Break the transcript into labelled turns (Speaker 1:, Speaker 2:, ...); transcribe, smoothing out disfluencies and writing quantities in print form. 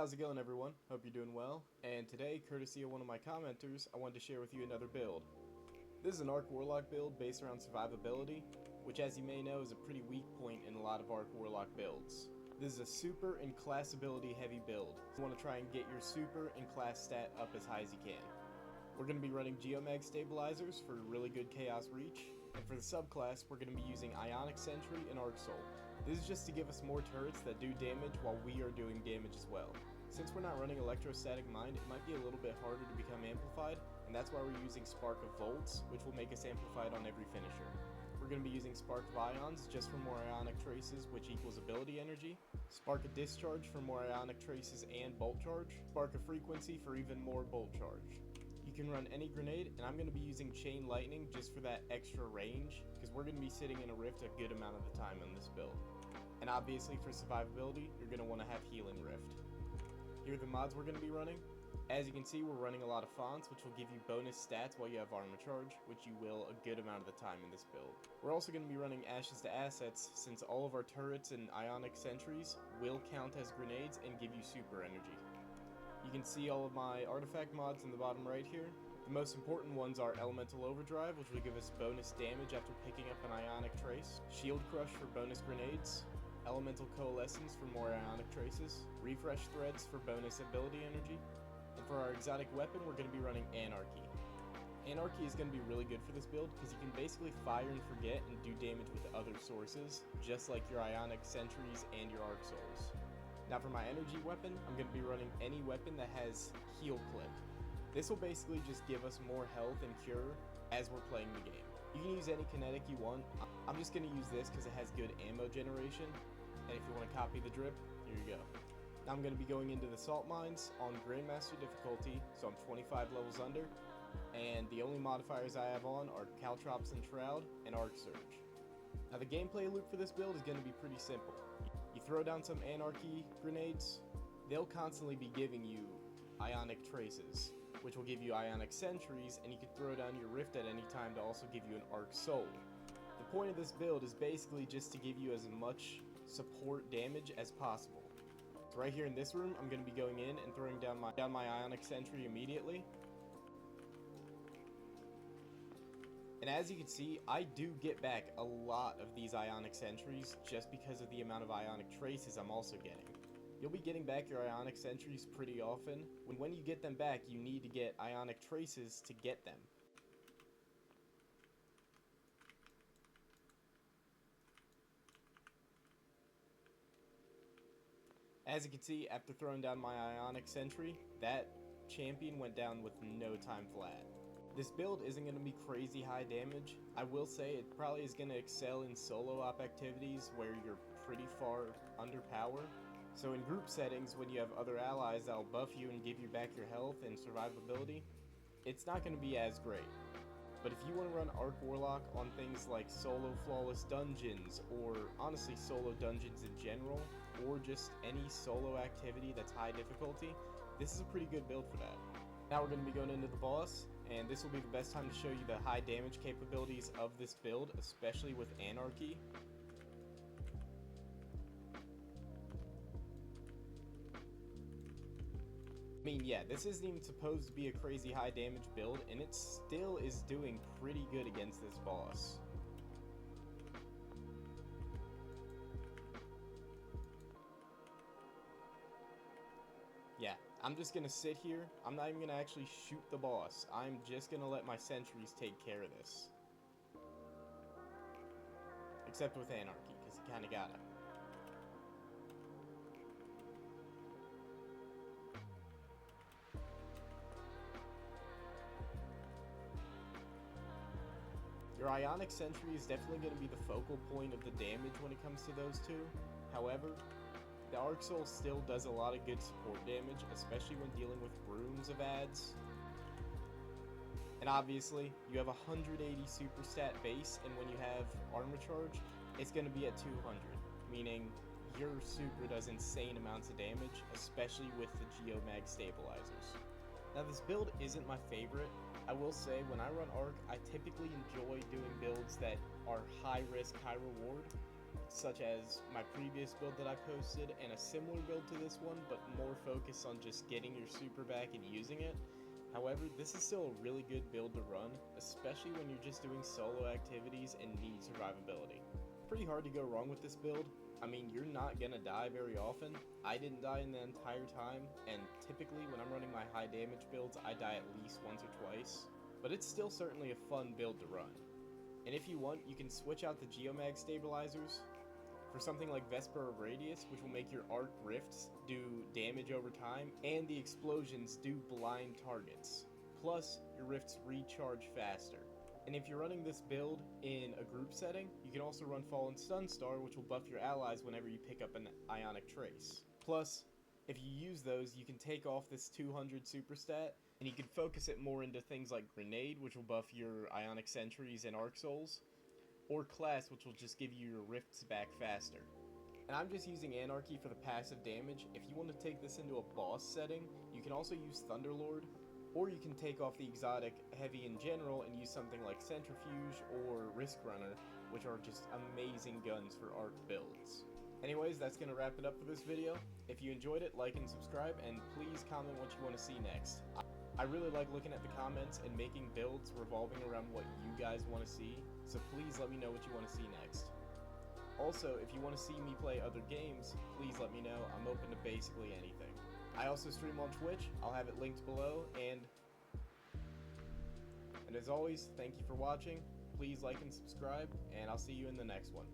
Speaker 1: how's it going everyone? Hope you're doing well. And today, courtesy of one of my commenters, I wanted to share with you another build. This is an Arc Warlock build based around survivability, which as you may know is a pretty weak point in a lot of Arc Warlock builds. This is a super and class ability heavy build. You want to try and get your super and class stat up as high as you can. We're going to be running Geomag stabilizers for really good chaos reach, and for the subclass we're going to be using Ionic Sentry and Arc Soul. This is just to give us more turrets that do damage while we are doing damage as well. Since we're not running Electrostatic Mind, it might be a little bit harder to become amplified, and that's why we're using Spark of Volts, which will make us amplified on every finisher. We're going to be using Spark of Ions just for more Ionic Traces, which equals ability energy, Spark of Discharge for more Ionic Traces and Bolt Charge, Spark of Frequency for even more Bolt Charge. You can run any grenade, and I'm going to be using Chain Lightning just for that extra range, because we're going to be sitting in a rift a good amount of the time in this build. And obviously for survivability, you're going to want to have Healing Rift. Here are the mods we're going to be running. As you can see, we're running a lot of fonts, which will give you bonus stats while you have armor charge, which you will a good amount of the time in this build. We're also going to be running Ashes to Assets, since all of our turrets and Ionic Sentries will count as grenades and give you super energy. You can see all of my artifact mods in the bottom right here. The most important ones are Elemental Overdrive, which will give us bonus damage after picking up an Ionic Trace, Shield Crush for bonus grenades, Elemental Coalescence for more Ionic Traces, Refresh Threads for bonus ability energy, and for our exotic weapon we're going to be running Anarchy. Anarchy is going to be really good for this build because you can basically fire and forget and do damage with other sources, just like your Ionic Sentries and your Arc Souls. Now for my energy weapon, I'm going to be running any weapon that has Heal Clip. This will basically just give us more health and cure as we're playing the game. You can use any kinetic you want. I'm just going to use this because it has good ammo generation, and if you want to copy the drip, here you go. Now I'm going to be going into the Salt Mines on Grandmaster difficulty, so I'm 25 levels under, and the only modifiers I have on are Caltrops and Shroud and Arc Surge. Now the gameplay loop for this build is going to be pretty simple. You throw down some Anarchy grenades, they'll constantly be giving you Ionic Traces, which will give you Ionic Sentries, and you can throw down your Rift at any time to also give you an Arc Soul. The point of this build is basically just to give you as much support damage as possible. So right here in this room, I'm going to be going in and throwing down my Ionic Sentry immediately. And as you can see, I do get back a lot of these Ionic Sentries just because of the amount of Ionic Traces I'm also getting. You'll be getting back your Ionic Sentries pretty often. When you get them back, you need to get Ionic Traces to get them. As you can see, after throwing down my Ionic Sentry, that champion went down with no time flat. This build isn't going to be crazy high damage. I will say it probably is going to excel in solo op activities where you're pretty far under power. So in group settings, when you have other allies that'll buff you and give you back your health and survivability, it's not going to be as great. But if you want to run Arc Warlock on things like solo flawless dungeons, or honestly solo dungeons in general, or just any solo activity that's high difficulty, this is a pretty good build for that. Now we're going to be going into the boss, and this will be the best time to show you the high damage capabilities of this build, especially with Anarchy. I mean, yeah, this isn't even supposed to be a crazy high damage build, and it still is doing pretty good against this boss. Yeah, I'm just gonna sit here. I'm not even gonna actually shoot the boss. I'm just gonna let my sentries take care of this. Except with Anarchy, because you kinda gotta. Your Ionic Sentry is definitely going to be the focal point of the damage when it comes to those two. However, the Arc Soul still does a lot of good support damage, especially when dealing with brooms of ads. And obviously, you have 180 super stat base, and when you have armor charge, it's going to be at 200, meaning your super does insane amounts of damage, especially with the Geomag stabilizers. Now this build isn't my favorite. I will say when I run Arc, I typically enjoy doing builds that are high risk, high reward. such as my previous build that I posted and a similar build to this one, but more focused on just getting your super back and using it. However, this is still a really good build to run, especially when you're just doing solo activities and need survivability. Pretty hard to go wrong with this build. I mean, you're not gonna die very often. I didn't die in the entire time, and typically when I'm running my high damage builds, I die at least once or twice. But it's still certainly a fun build to run. And if you want, you can switch out the Geomag stabilizers for something like Vesper or Radius, which will make your arc rifts do damage over time, and the explosions do blind targets. Plus, your rifts recharge faster. And if you're running this build in a group setting, you can also run Fallen Sunstar, which will buff your allies whenever you pick up an Ionic Trace. Plus, if you use those, you can take off this 200 super stat, and you can focus it more into things like Grenade, which will buff your Ionic Sentries and Arc Souls, or Class, which will just give you your rifts back faster. And I'm just using Anarchy for the passive damage. If you want to take this into a boss setting, you can also use Thunderlord, or you can take off the exotic heavy in general and use something like Centrifuge or Risk Runner, which are just amazing guns for arc builds. Anyways, that's going to wrap it up for this video. If you enjoyed it, like and subscribe, and please comment what you want to see next. I really like looking at the comments and making builds revolving around what you guys want to see, so please let me know what you want to see next. Also, if you want to see me play other games, please let me know. I'm open to basically anything. I also stream on Twitch. I'll have it linked below, and as always, thank you for watching. Please like and subscribe, and I'll see you in the next one.